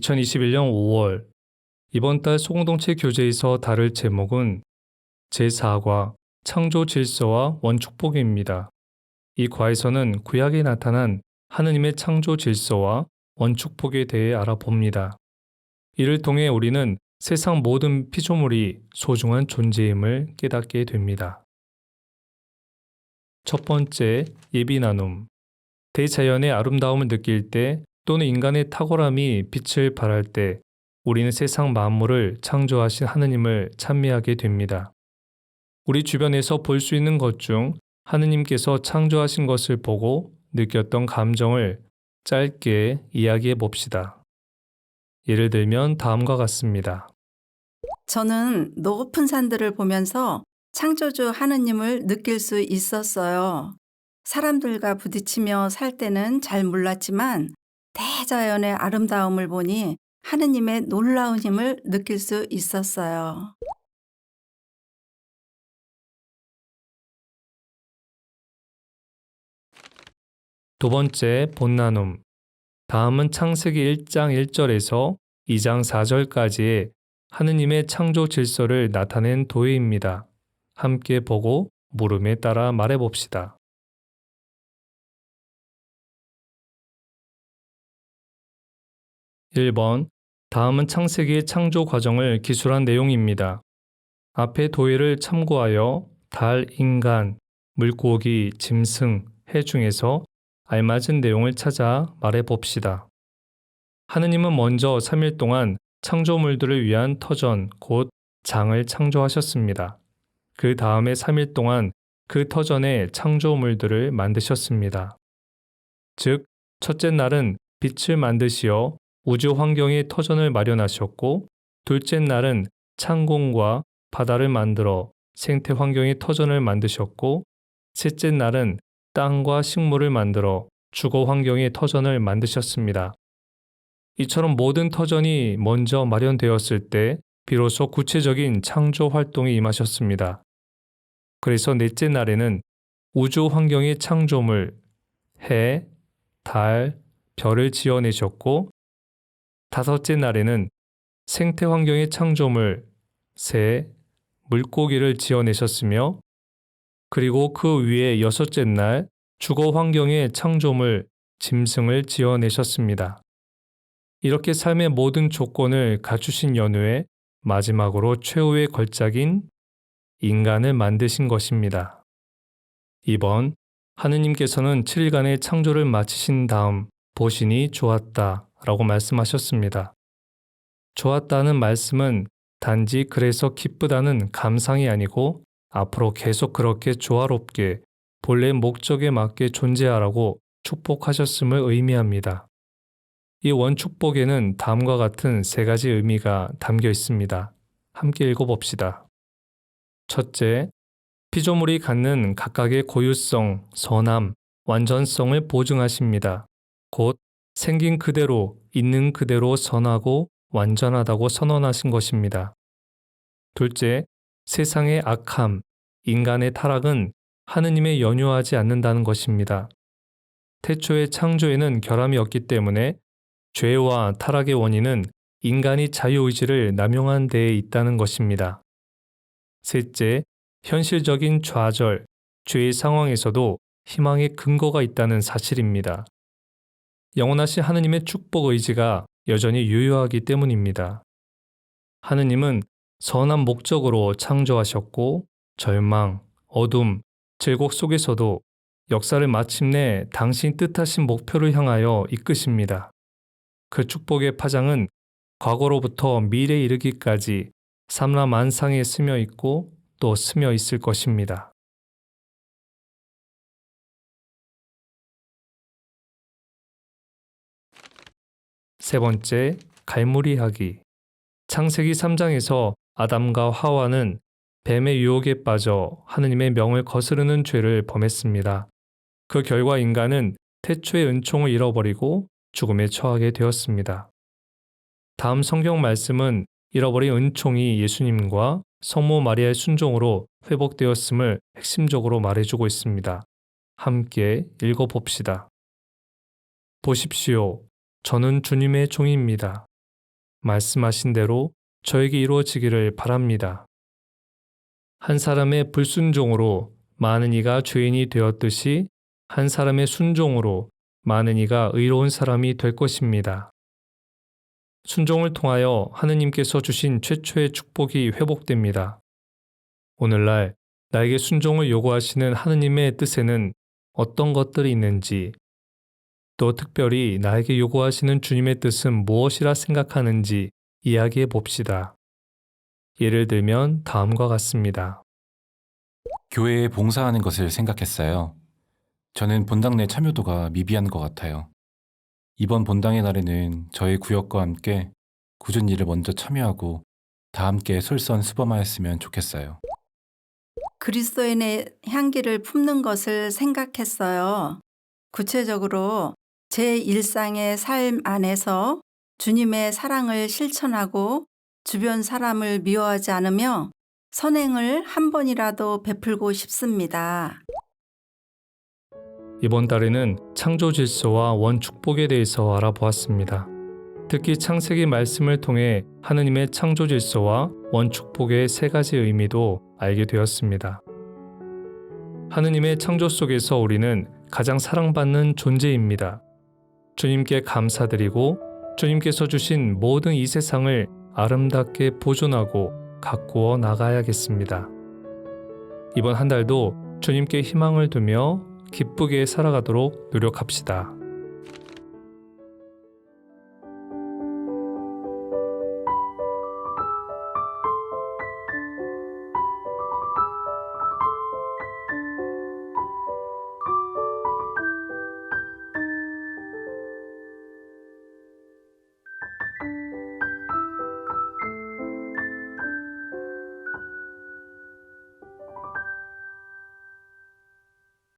2021년 5월 이번 달 소공동체 교재에서 다룰 제목은 제4과 창조 질서와 원축복입니다. 이 과에서는 구약에 나타난 하느님의 창조 질서와 원축복에 대해 알아봅니다. 이를 통해 우리는 세상 모든 피조물이 소중한 존재임을 깨닫게 됩니다. 첫 번째, 예비 나눔. 대자연의 아름다움을 느낄 때 또는 인간의 탁월함이 빛을 발할 때 우리는 세상 만물을 창조하신 하느님을 찬미하게 됩니다. 우리 주변에서 볼 수 있는 것 중 하느님께서 창조하신 것을 보고 느꼈던 감정을 짧게 이야기해 봅시다. 예를 들면 다음과 같습니다. 저는 높은 산들을 보면서 창조주 하느님을 느낄 수 있었어요. 사람들과 부딪히며 살 때는 잘 몰랐지만 대자연의 아름다움을 보니 하느님의 놀라운 힘을 느낄 수 있었어요. 두 번째, 본나눔. 다음은 창세기 1장 1절에서 2장 4절까지의 하느님의 창조 질서를 나타낸 도해입니다. 함께 보고 물음에 따라 말해봅시다. 1번. 다음은 창세기의 창조 과정을 기술한 내용입니다. 앞의 도해를 참고하여 달, 인간, 물고기, 짐승, 해 중에서 알맞은 내용을 찾아 말해봅시다. 하느님은 먼저 3일 동안 창조물들을 위한 터전, 곧 장을 창조하셨습니다. 그 다음에 3일 동안 그 터전에 창조물들을 만드셨습니다. 즉, 첫째 날은 빛을 만드시어 우주 환경의 터전을 마련하셨고, 둘째 날은 창공과 바다를 만들어 생태 환경의 터전을 만드셨고, 셋째 날은 땅과 식물을 만들어 주거 환경의 터전을 만드셨습니다. 이처럼 모든 터전이 먼저 마련되었을 때 비로소 구체적인 창조 활동에 임하셨습니다. 그래서 넷째 날에는 우주 환경의 창조물, 해, 달, 별을 지어내셨고, 다섯째 날에는 생태 환경의 창조물, 새, 물고기를 지어내셨으며, 그리고 그 위에 여섯째 날 주거 환경의 창조물, 짐승을 지어내셨습니다. 이렇게 삶의 모든 조건을 갖추신 연후에 마지막으로 최후의 걸작인 인간을 만드신 것입니다. 2번, 하느님께서는 7일간의 창조를 마치신 다음 보시니 좋았다 라고 말씀하셨습니다. 좋았다는 말씀은 단지 그래서 기쁘다는 감상이 아니고 앞으로 계속 그렇게 조화롭게 본래 목적에 맞게 존재하라고 축복하셨음을 의미합니다. 이 원축복에는 다음과 같은 세 가지 의미가 담겨 있습니다. 함께 읽어봅시다. 첫째, 피조물이 갖는 각각의 고유성, 선함, 완전성을 보증하십니다. 곧 생긴 그대로, 있는 그대로 선하고 완전하다고 선언하신 것입니다. 둘째, 세상의 악함, 인간의 타락은 하느님에 연유하지 않는다는 것입니다. 태초의 창조에는 결함이 없기 때문에 죄와 타락의 원인은 인간이 자유의지를 남용한 데에 있다는 것입니다. 셋째, 현실적인 좌절, 죄의 상황에서도 희망의 근거가 있다는 사실입니다. 영원하신 하느님의 축복 의지가 여전히 유효하기 때문입니다. 하느님은 선한 목적으로 창조하셨고 절망, 어둠, 질곡 속에서도 역사를 마침내 당신 뜻하신 목표를 향하여 이끄십니다. 그 축복의 파장은 과거로부터 미래에 이르기까지 삼라만상에 스며 있고 또 스며 있을 것입니다. 세 번째, 갈무리하기. 창세기 3장에서 아담과 하와는 뱀의 유혹에 빠져 하느님의 명을 거스르는 죄를 범했습니다. 그 결과 인간은 태초의 은총을 잃어버리고 죽음에 처하게 되었습니다. 다음 성경 말씀은 잃어버린 은총이 예수님과 성모 마리아의 순종으로 회복되었음을 핵심적으로 말해주고 있습니다. 함께 읽어봅시다. 보십시오. 저는 주님의 종입니다. 말씀하신 대로 저에게 이루어지기를 바랍니다. 한 사람의 불순종으로 많은 이가 죄인이 되었듯이 한 사람의 순종으로 많은 이가 의로운 사람이 될 것입니다. 순종을 통하여 하느님께서 주신 최초의 축복이 회복됩니다. 오늘날 나에게 순종을 요구하시는 하느님의 뜻에는 어떤 것들이 있는지, 또 특별히 나에게 요구하시는 주님의 뜻은 무엇이라 생각하는지 이야기해 봅시다. 예를 들면 다음과 같습니다. 교회에 봉사하는 것을 생각했어요. 저는 본당 내 참여도가 미비한 것 같아요. 이번 본당의 날에는 저희 구역과 함께 굳은 일을 먼저 참여하고 다 함께 솔선수범하였으면 좋겠어요. 그리스도인의 향기를 품는 것을 생각했어요. 구체적으로 제 일상의 삶 안에서 주님의 사랑을 실천하고 주변 사람을 미워하지 않으며 선행을 한 번이라도 베풀고 싶습니다. 이번 달에는 창조 질서와 원축복에 대해서 알아보았습니다. 특히 창세기 말씀을 통해 하느님의 창조 질서와 원축복의 세 가지 의미도 알게 되었습니다. 하느님의 창조 속에서 우리는 가장 사랑받는 존재입니다. 주님께 감사드리고 주님께서 주신 모든 이 세상을 아름답게 보존하고 가꾸어 나가야겠습니다. 이번 한 달도 주님께 희망을 두며 기쁘게 살아가도록 노력합시다.